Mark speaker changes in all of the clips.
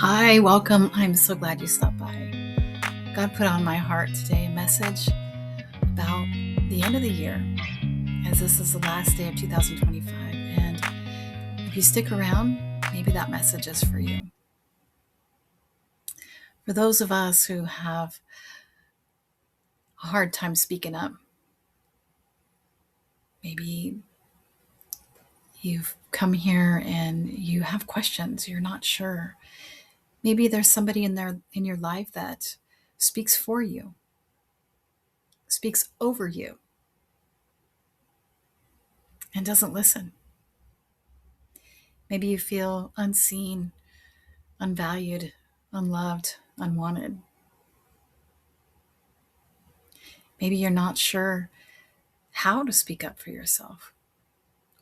Speaker 1: Hi, welcome. I'm so glad you stopped by. God put on my heart today a message about the end of the year, as this is the last day of 2025. And if you stick around, maybe that message is for you. For those of us who have a hard time speaking up, maybe you've come here and you have questions, you're not sure. Maybe there's somebody in your life that speaks for you, speaks over you, and doesn't listen. Maybe you feel unseen, unvalued, unloved, unwanted. Maybe you're not sure how to speak up for yourself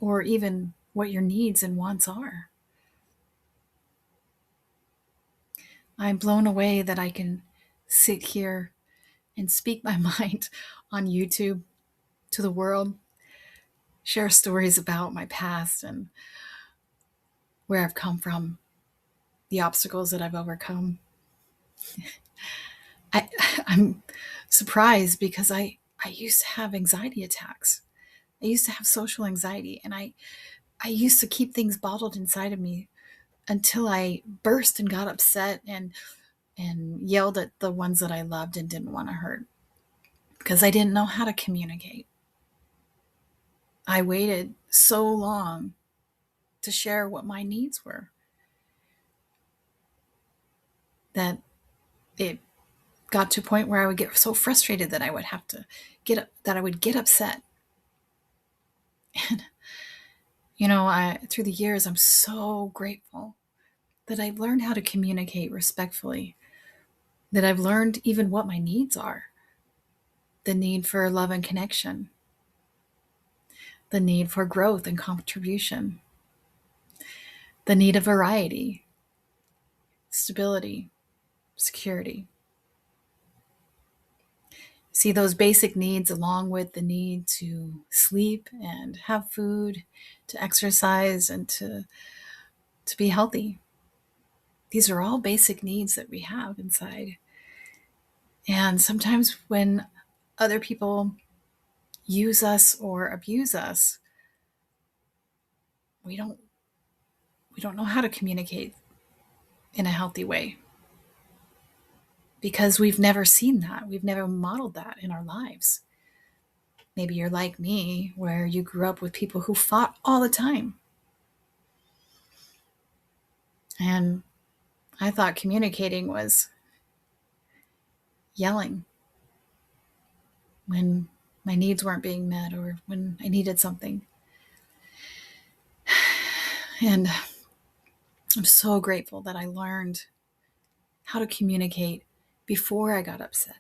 Speaker 1: or even what your needs and wants are. I'm blown away that I can sit here and speak my mind on YouTube to the world, share stories about my past and where I've come from, the obstacles that I've overcome. I, I'm surprised because I used to have anxiety attacks. I used to have social anxiety, and I used to keep things bottled inside of me until I burst and got upset and yelled at the ones that I loved and didn't want to hurt because I didn't know how to communicate. I waited so long to share what my needs were that it got to a point where I would get so frustrated that I would have to get upset. And through the years, I'm so grateful that I've learned how to communicate respectfully, that I've learned even what my needs are, the need for love and connection, the need for growth and contribution, the need of variety, stability, security. See those basic needs along with the need to sleep and have food, to exercise and to be healthy. These are all basic needs that we have inside. And sometimes when other people use us or abuse us, we don't know how to communicate in a healthy way because we've never seen that. We've never modeled that in our lives. Maybe you're like me, where you grew up with people who fought all the time. And I thought communicating was yelling when my needs weren't being met or when I needed something. And I'm so grateful that I learned how to communicate before I got upset,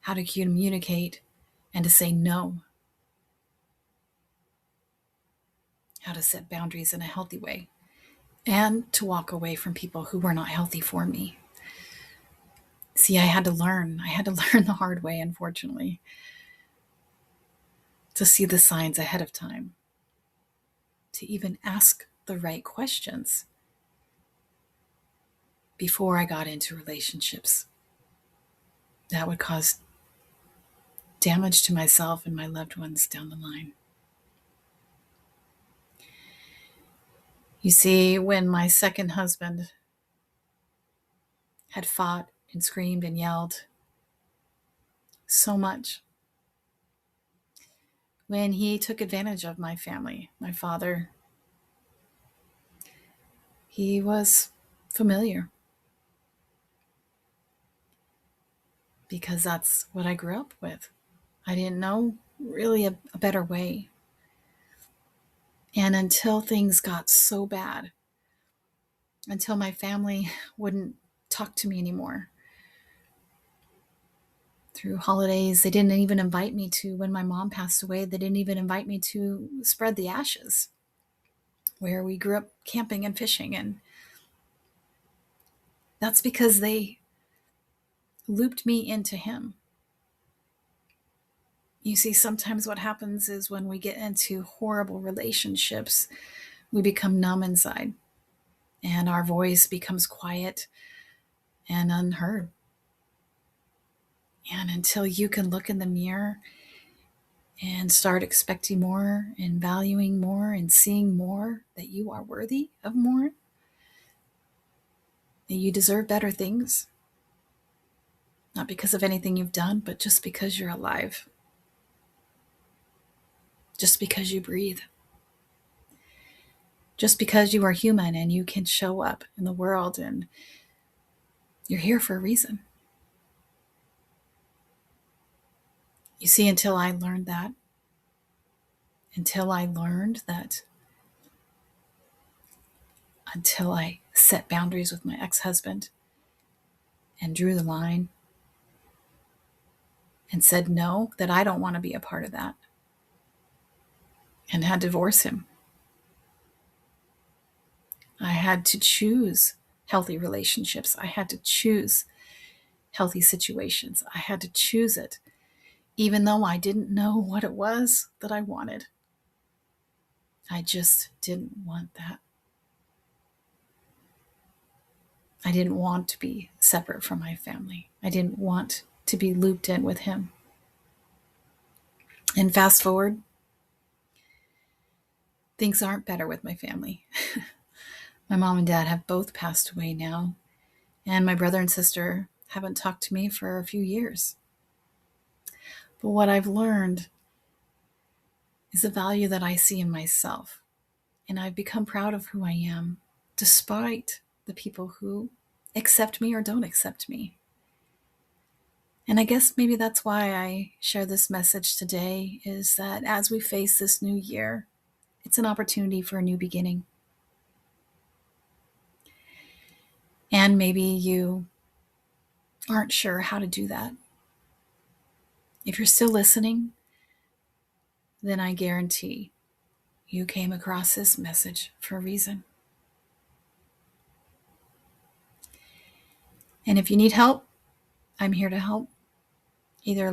Speaker 1: how to communicate and to say no, how to set boundaries in a healthy way, and to walk away from people who were not healthy for me. See, I had to learn. I had to learn the hard way, unfortunately, to see the signs ahead of time, to even ask the right questions before I got into relationships that would cause damage to myself and my loved ones down the line. You see, when my second husband had fought and screamed and yelled so much, when he took advantage of my family, my father, he was familiar because that's what I grew up with. I didn't know really a better way. And until things got so bad, until my family wouldn't talk to me anymore, through holidays, they didn't even invite me to, when my mom passed away, they didn't even invite me to spread the ashes where we grew up camping and fishing. And that's because they looped me into him. You see, sometimes what happens is when we get into horrible relationships, we become numb inside and our voice becomes quiet and unheard. And until you can look in the mirror and start expecting more and valuing more and seeing more, that you are worthy of more, that you deserve better things, not because of anything you've done, but just because you're alive, just because you breathe, just because you are human and you can show up in the world and you're here for a reason. You see, until I learned that, until I set boundaries with my ex-husband and drew the line and said no, that I don't want to be a part of that, and had to divorce him. I had to choose healthy relationships. I had to choose healthy situations. I had to choose it, even though I didn't know what it was that I wanted. I just didn't want that. I didn't want to be separate from my family. I didn't want to be looped in with him. And fast forward, things aren't better with my family. My mom and dad have both passed away now, and my brother and sister haven't talked to me for a few years. But what I've learned is the value that I see in myself, and I've become proud of who I am, despite the people who accept me or don't accept me. And I guess maybe that's why I share this message today, is that as we face this new year, it's an opportunity for a new beginning. And maybe you aren't sure how to do that. If you're still listening, then I guarantee you came across this message for a reason. And if you need help, I'm here to help. Either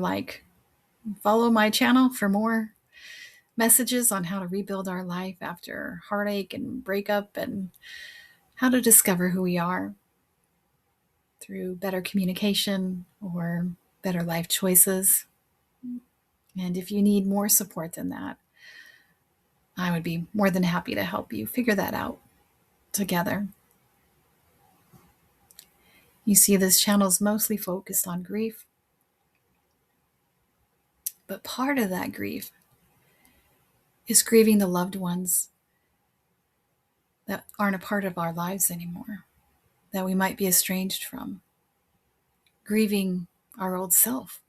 Speaker 1: follow my channel for more messages on how to rebuild our life after heartache and breakup, and how to discover who we are through better communication or better life choices. And if you need more support than that, I would be more than happy to help you figure that out together. You see, this channel is mostly focused on grief, but part of that grief is grieving the loved ones that aren't a part of our lives anymore, that we might be estranged from, grieving our old self,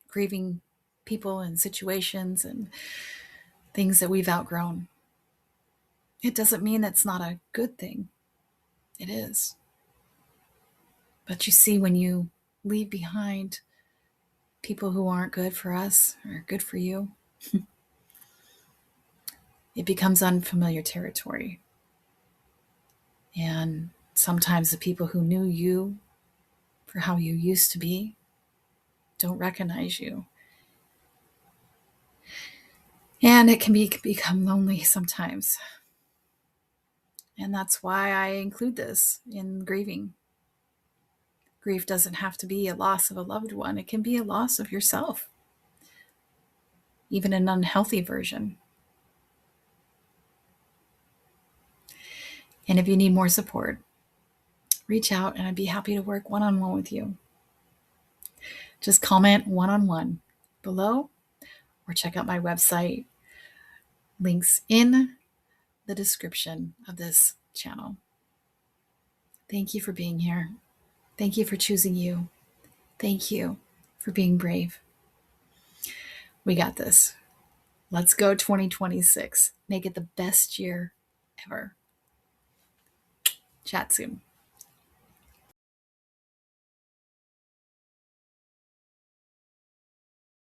Speaker 1: grieving people and situations and things that we've outgrown. It doesn't mean that's not a good thing. It is. But you see, when you leave behind people who aren't good for us or good for you, it becomes unfamiliar territory. And sometimes the people who knew you for how you used to be don't recognize you. And it can become lonely sometimes. And that's why I include this in grieving. Grief doesn't have to be a loss of a loved one. It can be a loss of yourself, even an unhealthy version. And if you need more support, reach out and I'd be happy to work one-on-one with you. Just comment one-on-one below or check out my website. Links in the description of this channel. Thank you for being here. Thank you for choosing you. Thank you for being brave. We got this. Let's go 2026. Make it the best year ever. Chat soon.